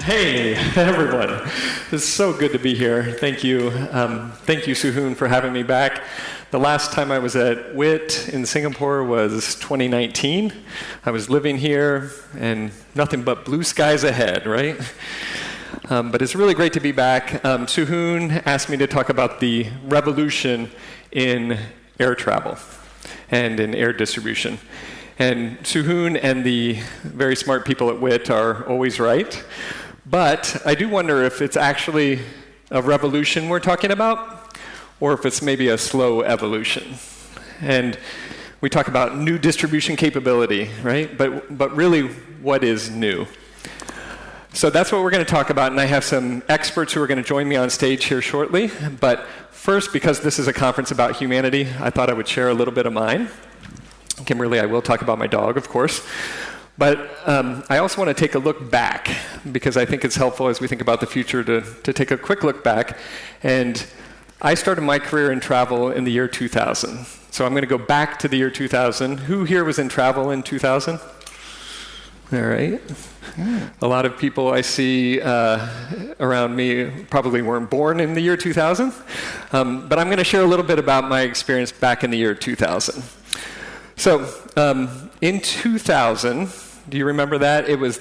Hey, everyone. It's so good to be here. Thank you. Thank you, Suhoon, for having me back. The last time I was at WiT in Singapore was 2019. I was living here, and nothing but blue skies ahead, right? But it's really great to be back. Suhoon asked me to talk about the revolution in air travel and in air distribution. And Suhoon and the very smart people at WiT are always right. But I do wonder if it's actually a revolution we're talking about, or if it's maybe a slow evolution. And we talk about new distribution capability, right? But really, what is new? So that's what we're going to talk about, and I have some experts who are going to join me on stage here shortly. But first, because this is a conference about humanity, I thought I would share a little bit of mine. Kimberly, I will talk about my dog, of course. But I also want to take a look back, because I think it's helpful as we think about the future to take a quick look back. And I started my career in travel in the year 2000. So I'm going to go back to the year 2000. Who here was in travel in 2000? All right. A lot of people I see around me probably weren't born in the year 2000. But I'm going to share a little bit about my experience back in the year 2000. So in 2000, do you remember that? It was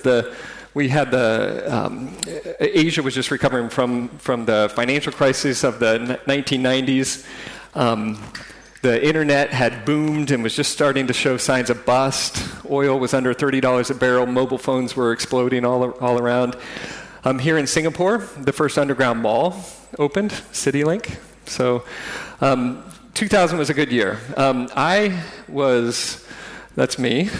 Asia was just recovering from the financial crisis of the 1990s. The internet had boomed and was just starting to show signs of bust. Oil was under $30 a barrel. Mobile phones were exploding all around. Here in Singapore, the first underground mall opened, CityLink. So 2000 was a good year. That's me.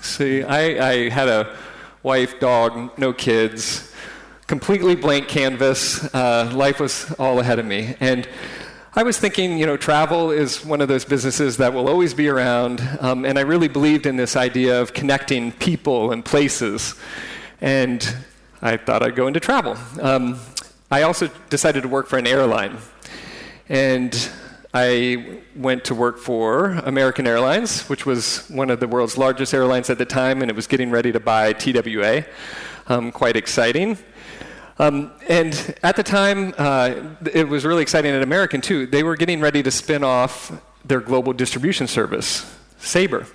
See, I had a wife, dog, no kids, completely blank canvas. Life was all ahead of me. And I was thinking, travel is one of those businesses that will always be around. And I really believed in this idea of connecting people and places. And I thought I'd go into travel. I also decided to work for an airline. And I went to work for American Airlines, which was one of the world's largest airlines at the time, and it was getting ready to buy TWA. Quite exciting. And at the time, it was really exciting at American, too. They were getting ready to spin off their global distribution service, Sabre.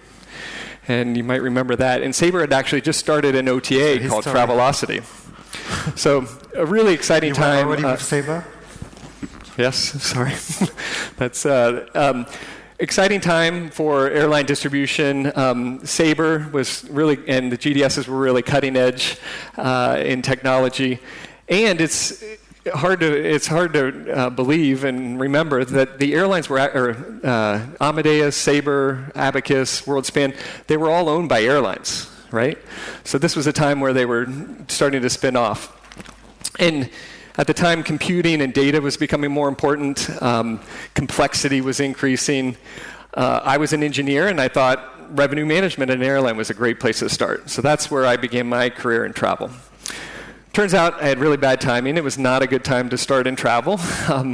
And you might remember that. And Sabre had actually just started an OTA called Travelocity. So a really exciting time. You were already with Sabre? Yes, sorry. That's exciting time for airline distribution. Sabre was really, and the GDSes were really cutting edge in technology. And it's hard to believe and remember that the airlines were, Amadeus, Sabre, Abacus, WorldSpan, they were all owned by airlines, right? So this was a time where they were starting to spin off. And at the time, computing and data was becoming more important. Complexity was increasing. I was an engineer, and I thought revenue management at an airline was a great place to start. So that's where I began my career in travel. Turns out I had really bad timing. It was not a good time to start in travel.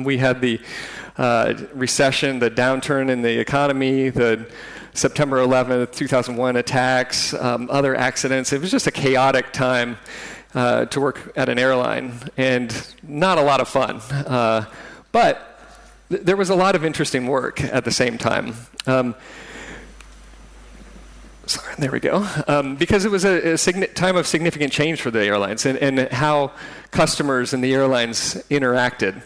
We had the recession, the downturn in the economy, the September 11th, 2001 attacks, other accidents. It was just a chaotic time to work at an airline, and not a lot of fun. But there was a lot of interesting work at the same time. There we go. Because it was a time of significant change for the airlines and how customers and the airlines interacted.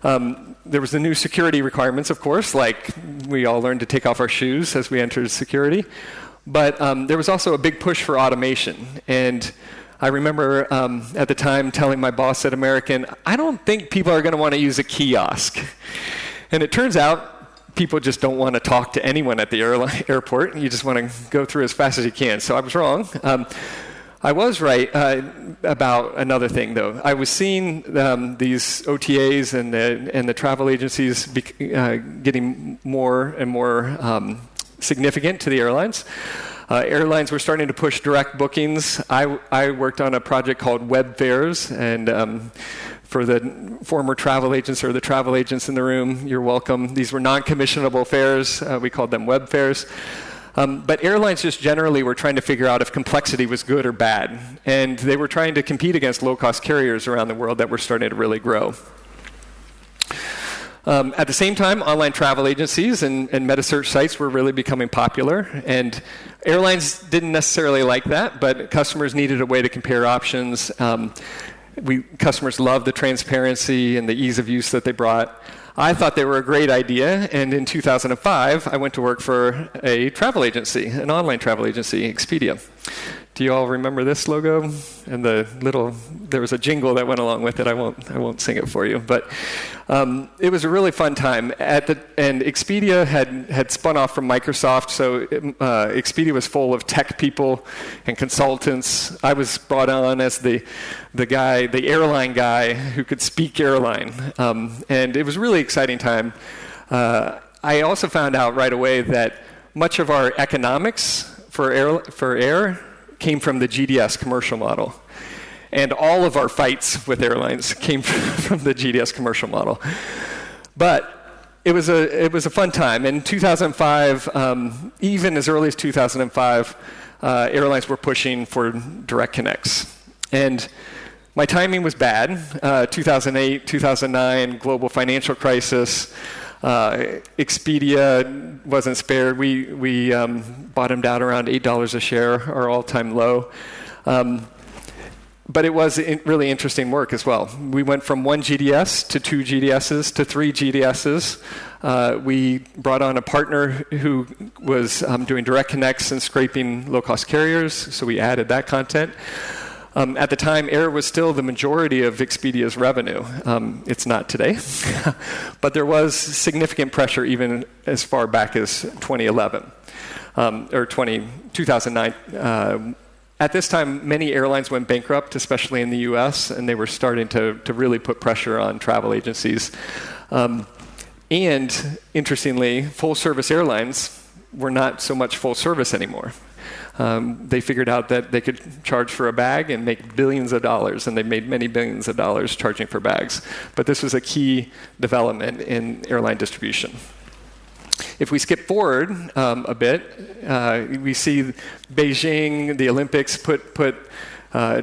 There was the new security requirements, of course, like we all learned to take off our shoes as we entered security. But there was also a big push for automation. And I remember at the time telling my boss at American, I don't think people are going to want to use a kiosk. And it turns out people just don't want to talk to anyone at the airport. You just want to go through as fast as you can. So I was wrong. I was right about another thing, though. I was seeing these OTAs and the travel agencies getting more and more significant to the airlines. Airlines were starting to push direct bookings. I worked on a project called Web Fares, and for the former travel agents or the travel agents in the room, you're welcome. These were non-commissionable fares. We called them Web Fares. But airlines just generally were trying to figure out if complexity was good or bad. And they were trying to compete against low-cost carriers around the world that were starting to really grow. At the same time, online travel agencies and meta-search sites were really becoming popular. And airlines didn't necessarily like that, but customers needed a way to compare options. Customers loved the transparency and the ease of use that they brought. I thought they were a great idea, and in 2005, I went to work for a travel agency, an online travel agency, Expedia. Do you all remember this logo? And there was a jingle that went along with it. I won't sing it for you, but it was a really fun time. And Expedia had spun off from Microsoft, so Expedia was full of tech people and consultants. I was brought on as the airline guy who could speak airline, and it was a really exciting time. I also found out right away that much of our economics for air came from the GDS commercial model. And all of our fights with airlines came from the GDS commercial model. But it was a fun time. In 2005, even as early as 2005, airlines were pushing for direct connects. And my timing was bad. 2008, 2009, global financial crisis. Expedia wasn't spared. We bottomed out around $8 a share, our all-time low. But it was really interesting work as well. We went from 1 GDS to 2 GDSes to 3 GDSes. We brought on a partner who was doing direct connects and scraping low-cost carriers, so we added that content. At the time, air was still the majority of Expedia's revenue. It's not today. But there was significant pressure even as far back as 2011, or 2009. At this time, many airlines went bankrupt, especially in the US, and they were starting to really put pressure on travel agencies. And interestingly, full-service airlines were not so much full service anymore. They figured out that they could charge for a bag and make billions of dollars, and they made many billions of dollars charging for bags. But this was a key development in airline distribution. If we skip forward a bit, we see Beijing, the Olympics put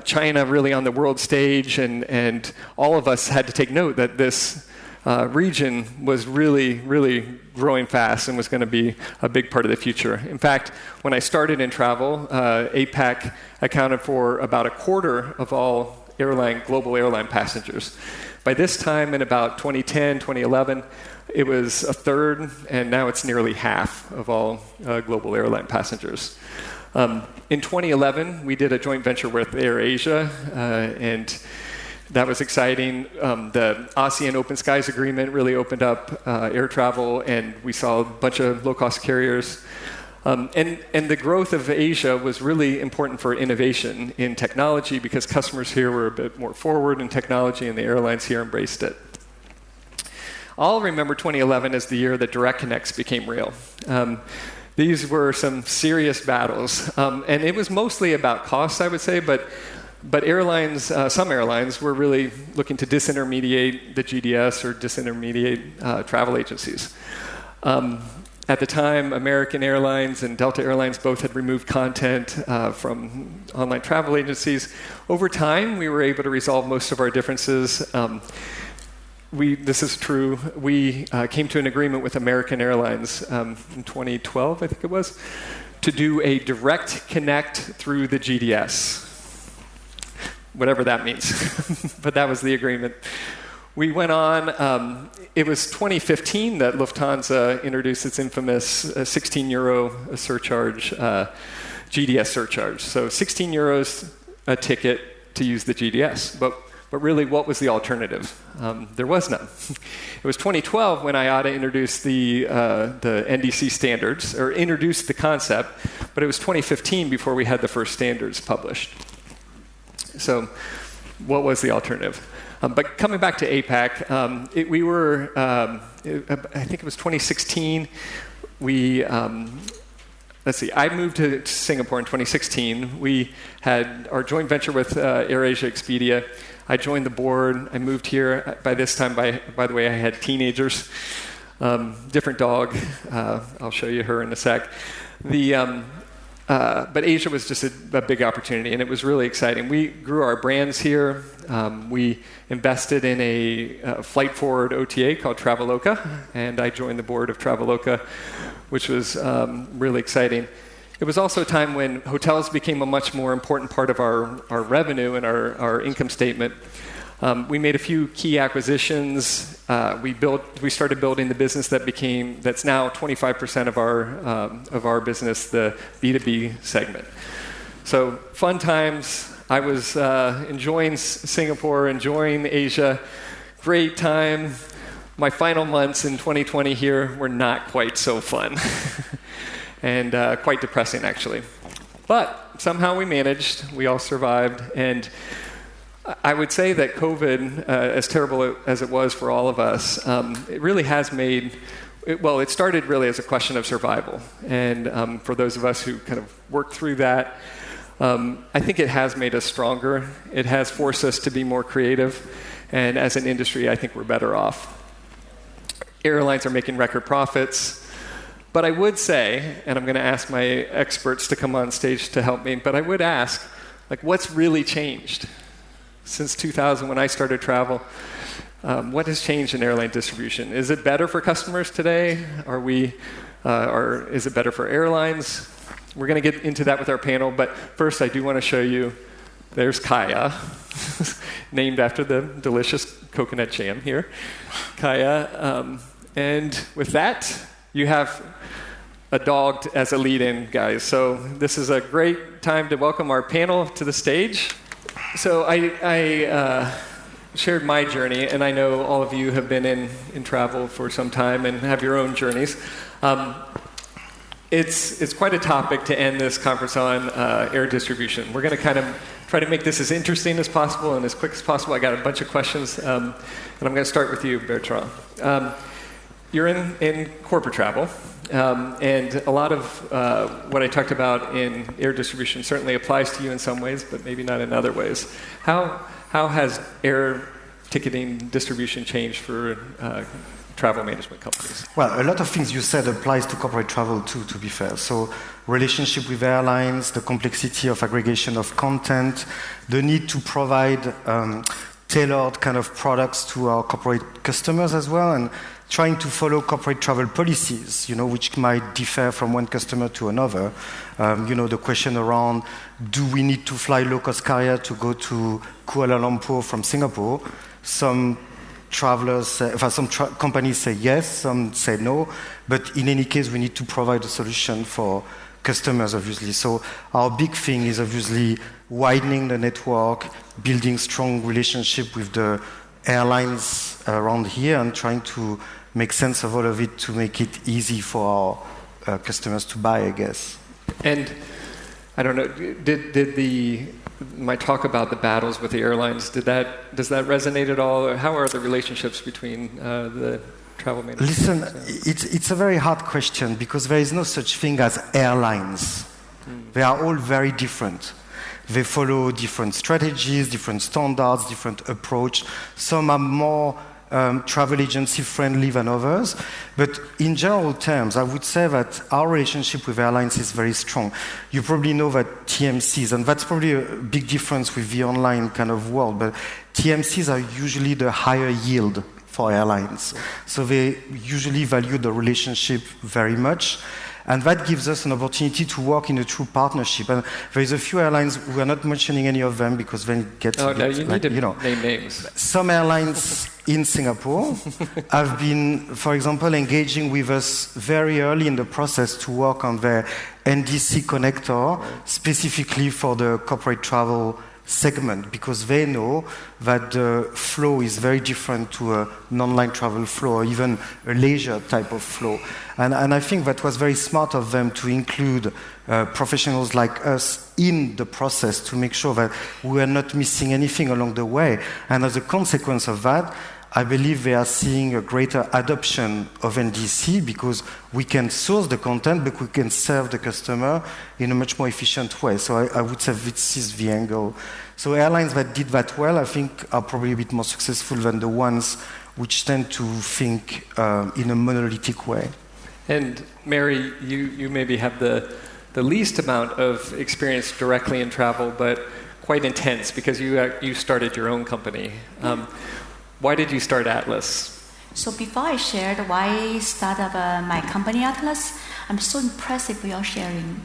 China really on the world stage, and all of us had to take note that this region was really, really growing fast and was going to be a big part of the future. In fact, when I started in travel, APAC accounted for about a quarter of all global airline passengers. By this time, in about 2010, 2011, it was a third, and now it's nearly half of all global airline passengers. In 2011, we did a joint venture with AirAsia, and that was exciting. The ASEAN Open Skies Agreement really opened up air travel, and we saw a bunch of low-cost carriers. And the growth of Asia was really important for innovation in technology because customers here were a bit more forward in technology, and the airlines here embraced it. I'll remember 2011 as the year that direct connects became real. These were some serious battles, and it was mostly about cost, I would say, but airlines, some airlines were really looking to disintermediate the GDS or disintermediate travel agencies. At the time, American Airlines and Delta Airlines both had removed content from online travel agencies. Over time, we were able to resolve most of our differences. This is true. We came to an agreement with American Airlines in 2012, I think it was, to do a direct connect through the GDS. Whatever that means. But that was the agreement. We went on, it was 2015 that Lufthansa introduced its infamous 16 euro surcharge, GDS surcharge. So 16 euros a ticket to use the GDS. But really, what was the alternative? There was none. It was 2012 when IATA introduced the NDC standards, or introduced the concept, but it was 2015 before we had the first standards published. So what was the alternative? But coming back to APAC, I think it was 2016. I moved to Singapore in 2016. We had our joint venture with AirAsia Expedia. I joined the board. I moved here. By this time, by the way, I had teenagers. Different dog. I'll show you her in a sec. But Asia was just a big opportunity, and it was really exciting. We grew our brands here. We invested in a flight forward OTA called Traveloka, and I joined the board of Traveloka, which was really exciting. It was also a time when hotels became a much more important part of our revenue and our income statement. We made a few key acquisitions. We started building the business that's now 25% of our business, the B2B segment. So fun times. I was enjoying Singapore, enjoying Asia. Great time. My final months in 2020 here were not quite so fun. And quite depressing, actually. But somehow we managed. We all survived. And I would say that COVID, as terrible as it was for all of us, it really has made, it started really as a question of survival. And for those of us who kind of worked through that, I think it has made us stronger. It has forced us to be more creative. And as an industry, I think we're better off. Airlines are making record profits. But I would say, and I'm going to ask my experts to come on stage to help me, but I would ask, what's really changed since 2000 when I started travel? What has changed in airline distribution? Is it better for customers today? Or is it better for airlines? We're going to get into that with our panel, but first I do want to show you, there's Kaya, named after the delicious coconut jam here. Kaya. And with that, you have a dog as a lead-in, guys. So this is a great time to welcome our panel to the stage. So I shared my journey, and I know all of you have been in travel for some time and have your own journeys. It's quite a topic to end this conference on, air distribution. We're going to kind of try to make this as interesting as possible and as quick as possible. I got a bunch of questions, and I'm going to start with you, Bertrand. You're in corporate travel, and a lot of what I talked about in air distribution certainly applies to you in some ways, but maybe not in other ways. How has air ticketing distribution changed for travel management companies? Well, a lot of things you said applies to corporate travel too, to be fair. So relationship with airlines, the complexity of aggregation of content, the need to provide tailored kind of products to our corporate customers as well, and trying to follow corporate travel policies, which might differ from one customer to another. The question around, do we need to fly low-cost carrier to go to Kuala Lumpur from Singapore? Some companies say yes, some say no, but in any case, we need to provide a solution for customers, obviously. So our big thing is obviously widening the network, building strong relationship with the airlines around here, and trying to make sense of all of it to make it easy for our customers to buy, I guess. And I don't know, did my talk about the battles with the airlines, does that resonate at all? Or how are the relationships between the travel management? Listen, it's a very hard question because there is no such thing as airlines. They are all very different. They follow different strategies, different standards, different approach. Some are more travel agency friendly than others. But in general terms, I would say that our relationship with airlines is very strong. You probably know that TMCs, and that's probably a big difference with the online kind of world, but TMCs are usually the higher yield for airlines. So they usually value the relationship very much. And that gives us an opportunity to work in a true partnership. And there's a few airlines, we are not mentioning any of them because then it gets you need to name names. Some airlines in Singapore have been, for example, engaging with us very early in the process to work on their NDC connector, specifically for the corporate travel segment, because they know that the flow is very different to a non-line travel flow or even a leisure type of flow. And I think that was very smart of them to include professionals like us in the process to make sure that we are not missing anything along the way. And as a consequence of that, I believe they are seeing a greater adoption of NDC because we can source the content, but we can serve the customer in a much more efficient way. So I would say this is the angle. So airlines that did that well, I think, are probably a bit more successful than the ones which tend to think in a monolithic way. And Mary, you maybe have the least amount of experience directly in travel, but quite intense because you started your own company. Why did you start Atlas? So before I shared why I started my company Atlas, I'm so impressed with your sharing.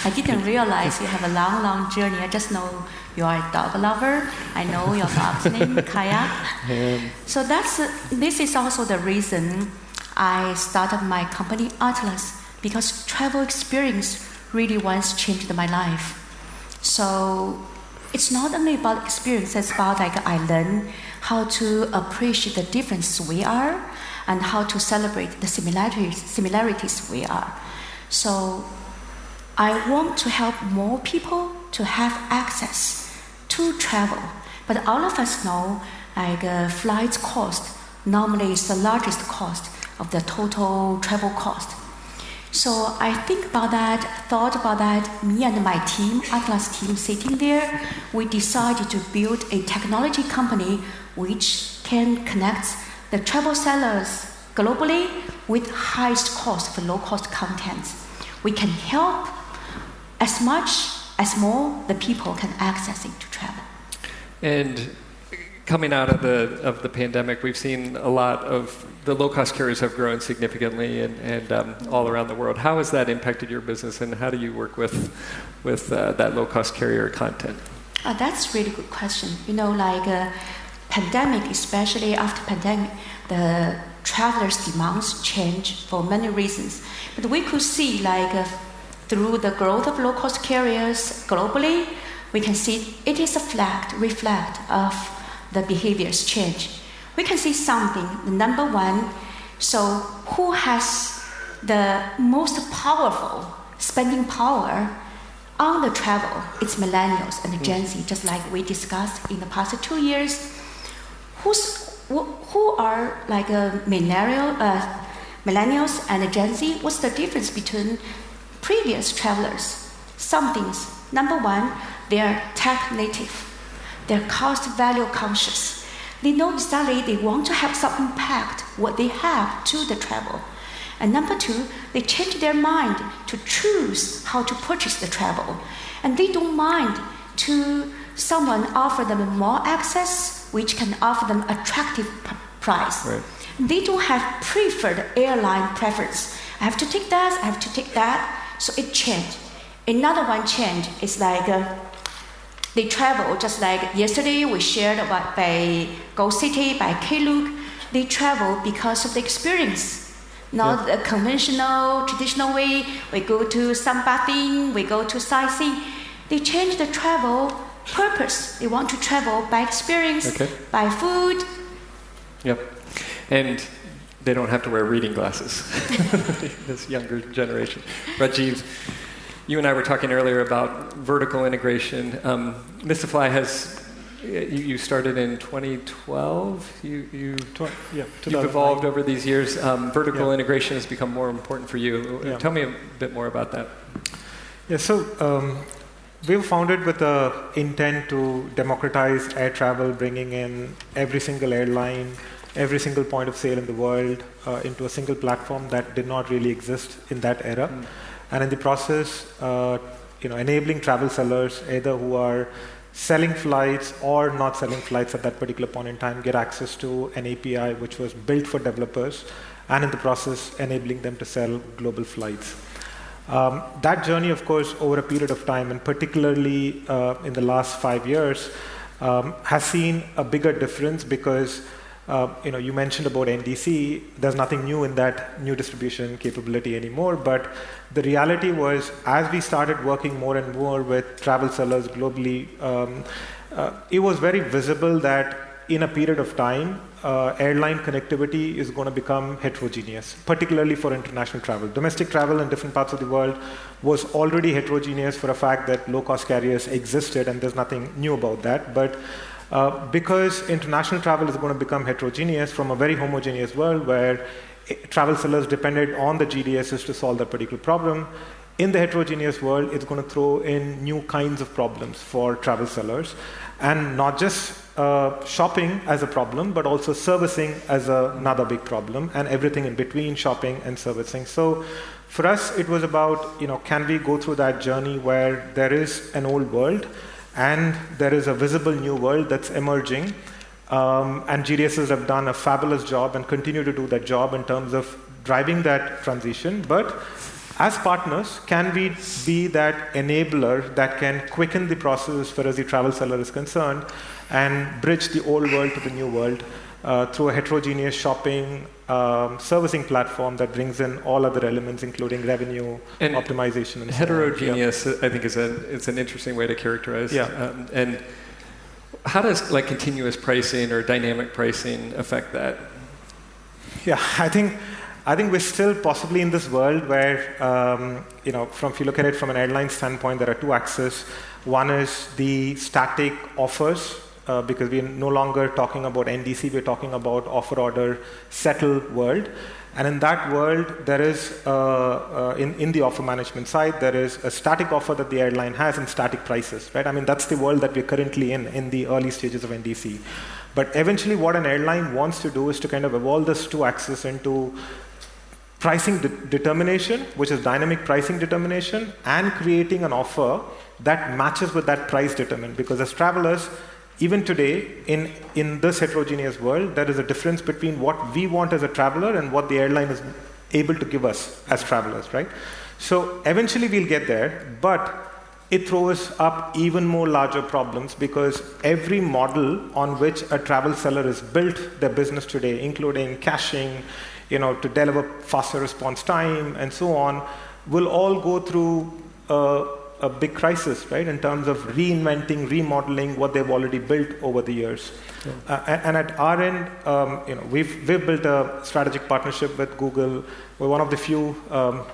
I didn't realize you have a long, long journey. I just know you are a dog lover. I know your dog's name, Kaya. So this is also the reason I started my company Atlas, because travel experience really once changed my life. So it's not only about experience, it's about I learned how to appreciate the difference we are and how to celebrate the similarities we are. So I want to help more people to have access to travel. But all of us know flight cost normally is the largest cost of the total travel cost. So I thought about that, me and my team, Atlas team sitting there, we decided to build a technology company which can connect the travel sellers globally with highest cost for low-cost content. We can help as much as more the people can access it to travel. And coming out of the pandemic, we've seen a lot of the low-cost carriers have grown significantly and all around the world. How has that impacted your business, and how do you work with that low-cost carrier content? That's a really good question. Pandemic, especially after pandemic, the travelers' demands change for many reasons. But we could see through the growth of low-cost carriers globally, we can see it is a reflect of the behaviors change. We can see something. Number one, so who has the most powerful spending power on the travel? It's millennials and Gen Z, just like we discussed in the past 2 years. Who are millennials and Gen Z? What's the difference between previous travelers? Some things. Number one, they are tech native. They're cost value conscious. They know exactly they want to have some impact what they have to the travel. And number two, they change their mind to choose how to purchase the travel. And they don't mind to someone offer them more access, which can offer them attractive price. Right. They don't have preferred airline preference. I have to take that, I have to take that. So it changed. Another one change is they travel, just like yesterday we shared about by Go City, by Klook. They travel because of the experience, not the conventional, traditional way. We go to sunbathing, we go to sightseeing. They change the travel purpose. They want to travel by experience, by food. Yep. And they don't have to wear reading glasses, this younger generation. Rajiv, you and I were talking earlier about vertical integration. Mystifly you started in 2012. You've evolved over these years. Vertical integration has become more important for you. Yeah. Tell me a bit more about that. Yeah, so we were founded with the intent to democratize air travel, bringing in every single airline, every single point of sale in the world into a single platform that did not really exist in that era. And in the process, enabling travel sellers, either who are selling flights or not selling flights at that particular point in time, get access to an API which was built for developers, and in the process, enabling them to sell global flights. That journey, of course, over a period of time, and particularly in the last 5 years, has seen a bigger difference because you mentioned about NDC. There's nothing new in that new distribution capability anymore, but the reality was, as we started working more and more with travel sellers globally, it was very visible that in a period of time, airline connectivity is going to become heterogeneous, particularly for international travel. Domestic travel in different parts of the world was already heterogeneous for a fact that low-cost carriers existed, and there's nothing new about that. But because international travel is going to become heterogeneous from a very homogeneous world where travel sellers depended on the GDSes to solve that particular problem, in the heterogeneous world, it's going to throw in new kinds of problems for travel sellers. And not just shopping as a problem, but also servicing as another big problem, and everything in between shopping and servicing. So for us, it was about, can we go through that journey where there is an old world and there is a visible new world that's emerging. And GDSes have done a fabulous job and continue to do that job in terms of driving that transition. But as partners, can we be that enabler that can quicken the process as far as the travel seller is concerned and bridge the old world to the new world through a heterogeneous shopping servicing platform that brings in all other elements, including revenue, and optimization, and heterogeneous, so on. I think, it's an interesting way to characterize. Yeah. And how does continuous pricing or dynamic pricing affect that? Yeah, I think we're still possibly in this world where, if you look at it from an airline standpoint, there are two axes. One is the static offers, because we're no longer talking about NDC, we're talking about offer, order, settle world. And in that world, there is, in the offer management side, there is a static offer that the airline has and static prices, right? I mean, that's the world that we're currently in the early stages of NDC. But eventually, what an airline wants to do is to kind of evolve this two axes into pricing determination, which is dynamic pricing determination, and creating an offer that matches with that price determined. Because as travelers, even today, in this heterogeneous world, there is a difference between what we want as a traveler and what the airline is able to give us as travelers, right? So eventually we'll get there, but it throws up even more larger problems because every model on which a travel seller has built their business today, including caching, to deliver faster response time and so on, will all go through a big crisis, right, in terms of reinventing, remodeling what they've already built over the years. Yeah. And at our end, we've built a strategic partnership with Google. We're one of the few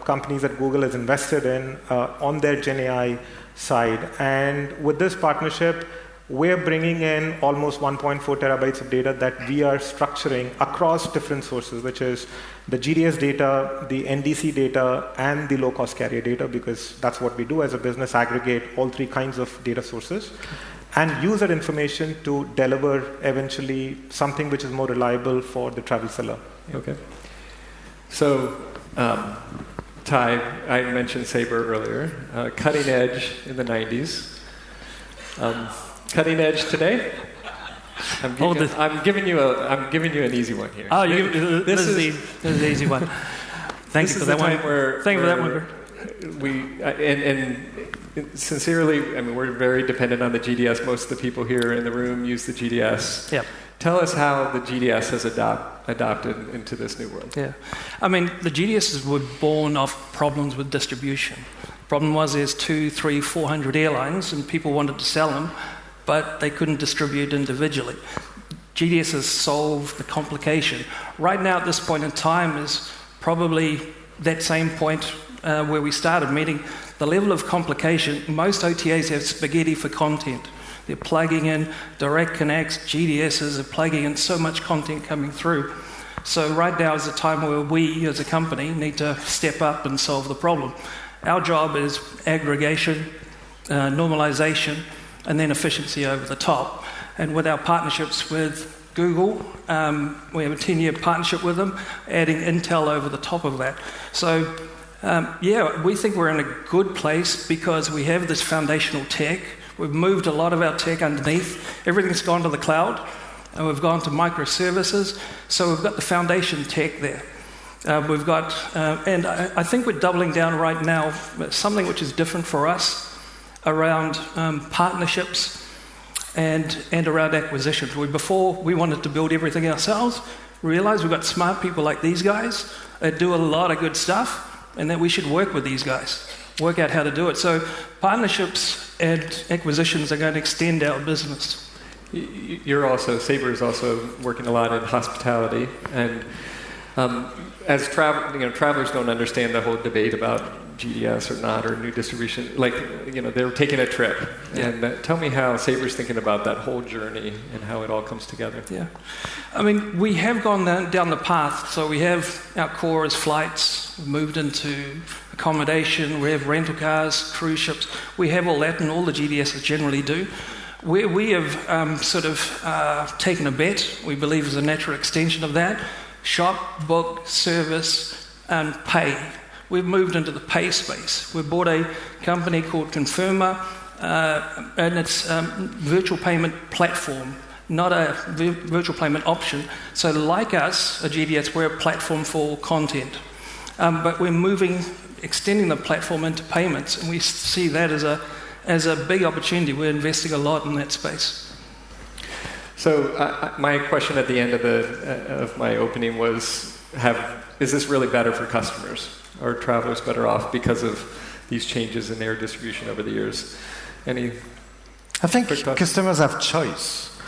companies that Google has invested in on their GenAI side. And with this partnership, we're bringing in almost 1.4 terabytes of data that we are structuring across different sources, which is the GDS data, the NDC data, and the low-cost carrier data, because that's what we do as a business, aggregate all three kinds of data sources, and use that information to deliver eventually something which is more reliable for the travel seller. Okay. So, Ty, I mentioned Sabre earlier, cutting edge in the 90s. Cutting edge today? I'm giving you an easy one here. Oh, this is the easy one. Thank you for that one. Thank you for that one. And sincerely, I mean, we're very dependent on the GDS. Most of the people here in the room use the GDS. Yeah. Tell us how the GDS has adopted into this new world. Yeah. I mean, the GDSs were born of problems with distribution. Problem was there's 200, 300, 400 airlines and people wanted to sell them, but they couldn't distribute individually. GDSes solved the complication. Right now, at this point in time, is probably that same point where we started, meaning the level of complication. Most OTAs have spaghetti for content. They're plugging in direct connects, GDSes are plugging in so much content coming through. So right now is the time where we, as a company, need to step up and solve the problem. Our job is aggregation, normalization, and then efficiency over the top. And with our partnerships with Google, we have a 10-year partnership with them, adding Intel over the top of that. So, we think we're in a good place because we have this foundational tech. We've moved a lot of our tech underneath. Everything's gone to the cloud, and we've gone to microservices. So we've got the foundation tech there. We've got, and I think we're doubling down right now, something which is different for us, around partnerships and around acquisitions. Before we wanted to build everything ourselves, realized we've got smart people like these guys that do a lot of good stuff, and that we should work with these guys, work out how to do it. So partnerships and acquisitions are going to extend our business. Sabre is also working a lot in hospitality, and as travelers don't understand the whole debate about GDS or not, or new distribution, they're taking a trip. Yeah. And tell me how Sabre's thinking about that whole journey and how it all comes together. Yeah. I mean, we have gone down the path. So we have our core as flights, we've moved into accommodation, we have rental cars, cruise ships. We have all that, and all the GDSs generally do. We have taken a bet, we believe is a natural extension of that. Shop, book, service, and pay. We've moved into the pay space. We bought a company called Confirma, and it's a virtual payment platform, not a virtual payment option. So like us, a GDS, we're a platform for content. But we're extending the platform into payments, and we see that as a big opportunity. We're investing a lot in that space. So my question at the end of my opening was, is this really better for customers? Are travelers better off because of these changes in air distribution over the years? I think customers have choice.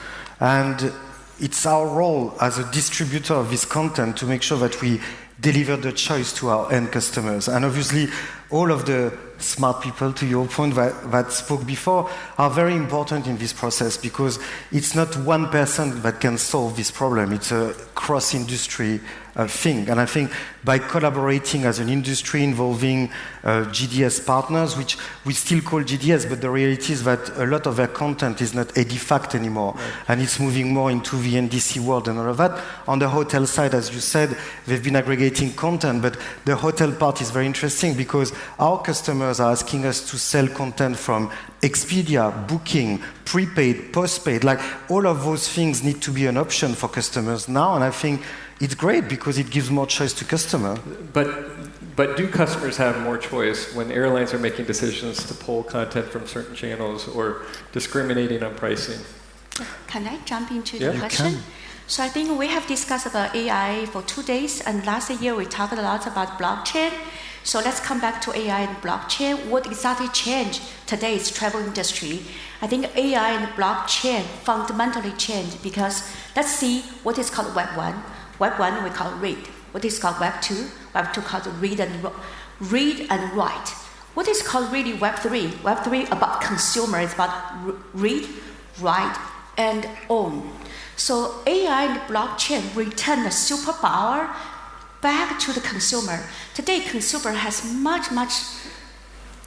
And it's our role as a distributor of this content to make sure that we deliver the choice to our end customers. And obviously, all of the smart people, to your point, that spoke before, are very important in this process because it's not one person that can solve this problem. It's a cross-industry thing. And I think by collaborating as an industry involving GDS partners, which we still call GDS, but the reality is that a lot of their content is not EDIFACT anymore. Right. And it's moving more into the NDC world and all of that. On the hotel side, as you said, they've been aggregating content, but the hotel part is very interesting because our customers are asking us to sell content from Expedia, booking, prepaid, postpaid. Like all of those things need to be an option for customers now, and I think it's great because it gives more choice to customers. But do customers have more choice when airlines are making decisions to pull content from certain channels or discriminating on pricing? Can I jump into the question? So I think we have discussed about AI for 2 days, and last year we talked a lot about blockchain. So let's come back to AI and blockchain. What exactly changed today's travel industry? I think AI and blockchain fundamentally changed because let's see what is called Web 1. Web 1 we call read. What is called Web 2? Web 2 called read and write. What is called really Web 3? Web 3 about consumer is about read, write, and own. So AI and blockchain return the superpower back to the consumer. Today, consumer has much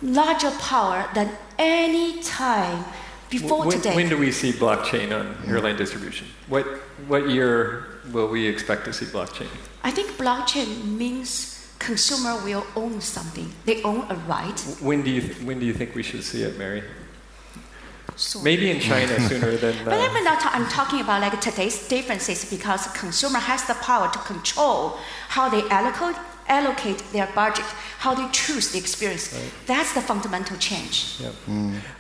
larger power than any time before today. When do we see blockchain on airline distribution? What year will we expect to see blockchain? I think blockchain means consumer will own something. They own a right. When do you think we should see it, Mary? Maybe in China sooner than... But I'm talking about like today's differences because consumer has the power to control how they allocate their budget, how they choose the experience. Right. That's the fundamental change. Yep.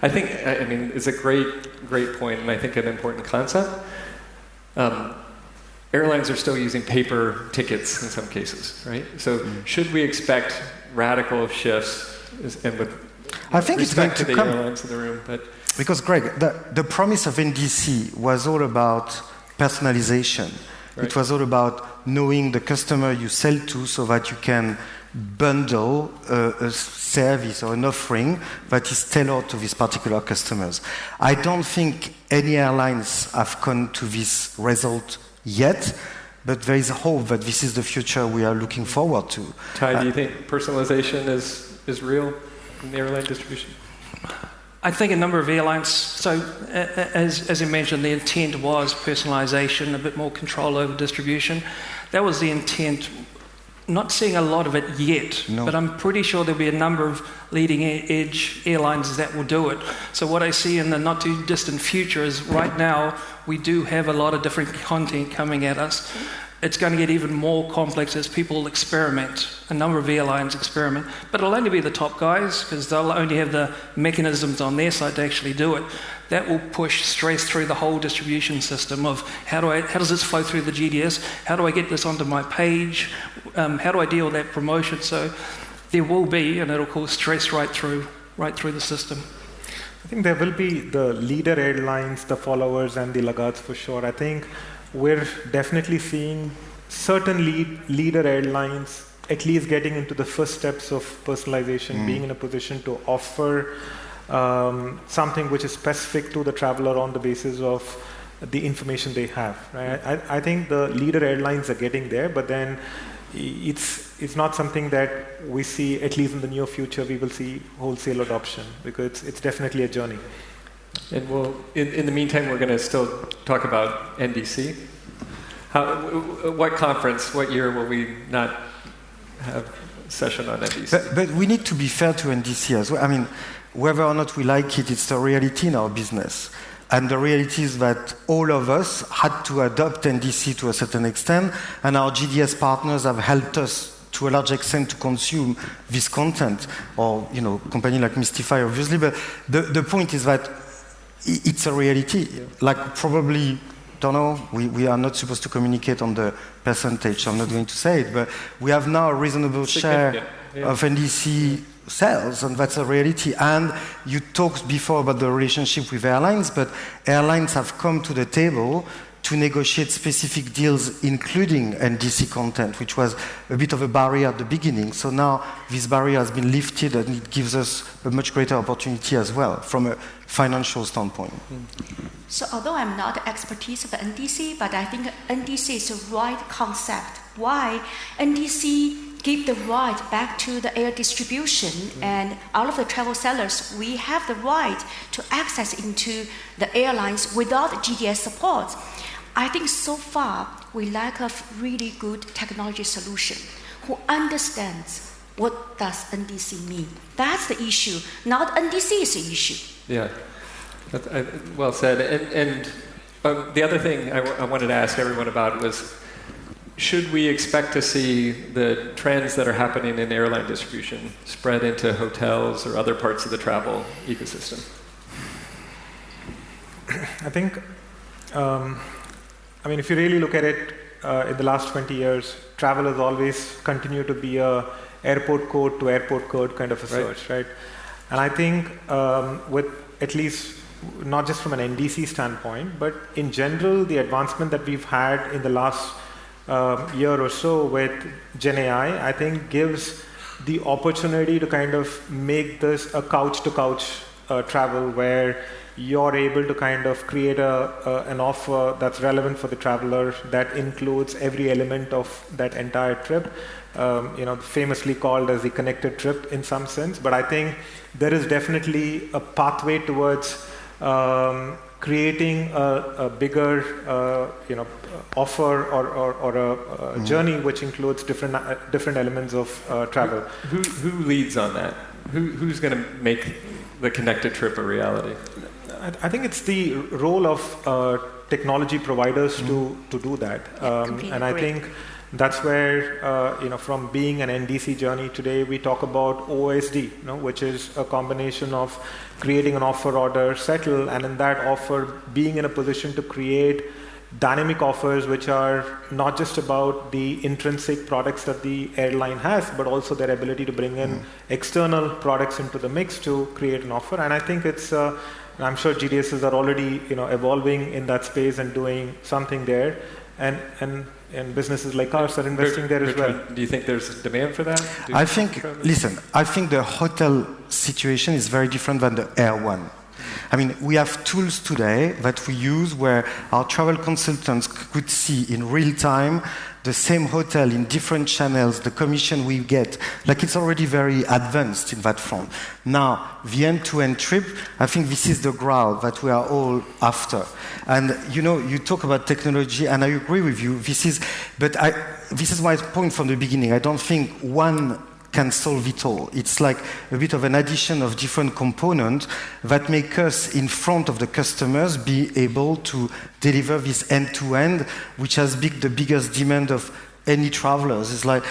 I think, it's a great point, and I think an important concept. Airlines are still using paper tickets in some cases, right? So should we expect radical shifts? And with I think it's going to the come. Airlines in the room, but because Greg, the promise of NDC was all about personalization. Right. It was all about knowing the customer you sell to so that you can bundle a service or an offering that is tailored to these particular customers. I don't think any airlines have come to this result yet, but there is hope that this is the future we are looking forward to. Ty, do you think personalization is real in the airline distribution? I think a number of airlines, so as you mentioned, the intent was personalization, a bit more control over distribution. That was the intent. Not seeing a lot of it yet, but I'm pretty sure there'll be a number of leading edge airlines that will do it. So what I see in the not too distant future is right now we do have a lot of different content coming at us. It's going to get even more complex as people experiment. A number of airlines experiment, but it'll only be the top guys because they'll only have the mechanisms on their side to actually do it. That will push stress through the whole distribution system of how does this flow through the GDS? How do I get this onto my page? How do I deal with that promotion? So there will be, and it'll cause stress right through the system. I think there will be the leader airlines, the followers, and the laggards for sure. I think we're definitely seeing certain leader airlines at least getting into the first steps of personalization, being in a position to offer something which is specific to the traveler on the basis of the information they have. Right? I think the leader airlines are getting there, but then it's not something that we see, at least in the near future, we will see wholesale adoption, because it's definitely a journey. And in the meantime, we're going to still talk about NDC. What conference, what year will we not have a session on NDC? But we need to be fair to NDC as well. I mean, whether or not we like it, it's the reality in our business. And the reality is that all of us had to adopt NDC to a certain extent, and our GDS partners have helped us to a large extent to consume this content, or company like Mystify, obviously. But the point is that it's a reality. Yeah. Like probably, don't know, we are not supposed to communicate on the percentage, so I'm not going to say it, but we have now a reasonable share of NDC sales, and that's a reality. And you talked before about the relationship with airlines, but airlines have come to the table to negotiate specific deals, including NDC content, which was a bit of a barrier at the beginning. So now this barrier has been lifted, and it gives us a much greater opportunity as well from a financial standpoint. So although I'm not expertise of NDC, but I think NDC is the right concept. Why? NDC give the right back to the air distribution, and all of the travel sellers, we have the right to access into the airlines without GDS support. I think so far we lack of really good technology solution who understands what does NDC mean. That's the issue, not NDC is the issue. Yeah, well said. And the other thing I wanted to ask everyone about was, should we expect to see the trends that are happening in airline distribution spread into hotels or other parts of the travel ecosystem? I think, if you really look at it, in the last 20 years, travel has always continued to be a airport code to airport code kind of a search, right? And I think with at least, not just from an NDC standpoint, but in general, the advancement that we've had in the last year or so with Gen AI, I think gives the opportunity to kind of make this a couch-to-couch travel where you're able to kind of create an offer that's relevant for the traveler that includes every element of that entire trip, famously called as the connected trip in some sense. But I think there is definitely a pathway towards creating a bigger, offer or a journey which includes different elements of travel. Who leads on that? Who's going to make the connected trip a reality? I think it's the role of technology providers to do that, and I think that's where from being an NDC journey today, we talk about OSD, which is a combination of creating an offer, order, settle, and in that offer being in a position to create dynamic offers which are not just about the intrinsic products that the airline has, but also their ability to bring in external products into the mix to create an offer. And I think it's I'm sure GDSes are already evolving in that space and doing something there, and businesses like ours are investing there as well. Do you think there's demand for that? I think the hotel situation is very different than the air one. I mean, we have tools today that we use where our travel consultants could see in real time the same hotel in different channels, the commission we get. Like, it's already very advanced in that front. Now, the end-to-end trip, I think this is the ground that we are all after. And, you talk about technology, and I agree with you. This is my point from the beginning. I don't think one can solve it all. It's like a bit of an addition of different components that make us in front of the customers be able to deliver this end-to-end, which has been the biggest demand of any travelers. It's like,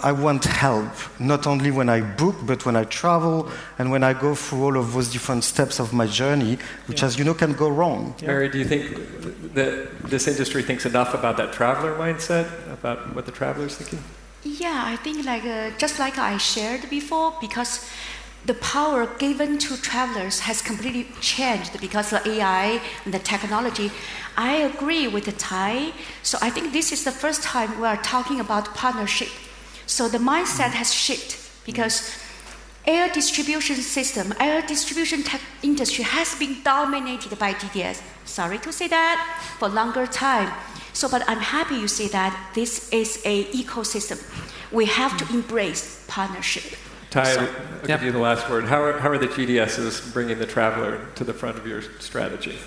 I want help, not only when I book, but when I travel and when I go through all of those different steps of my journey, which, as you know, can go wrong. Mary, do you think that this industry thinks enough about that traveler mindset, about what the traveler's thinking? Yeah, I think just like I shared before, because the power given to travelers has completely changed because of AI and the technology. I agree with the Thai. So I think this is the first time we are talking about partnership. So the mindset has shifted because air distribution tech industry has been dominated by GDS. Sorry to say that, for longer time. So, but I'm happy you say that this is an ecosystem. We have to embrace partnership. Ty, So, I'll yeah. give you the last word. How are the GDSes bringing the traveler to the front of your strategy?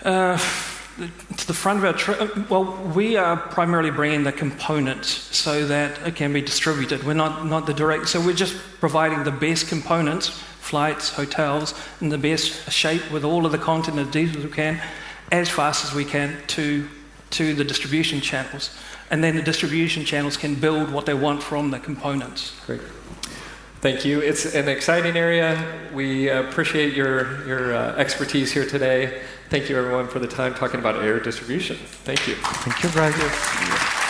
To the front of our well, we are primarily bringing the components so that it can be distributed. We're not the direct, so we're just providing the best components, flights, hotels, in the best shape with all of the content and details we can, as fast as we can to the distribution channels. And then the distribution channels can build what they want from the components. Great. Thank you. It's an exciting area. We appreciate your expertise here today. Thank you, everyone, for the time talking about air distribution. Thank you. Thank you, Greg.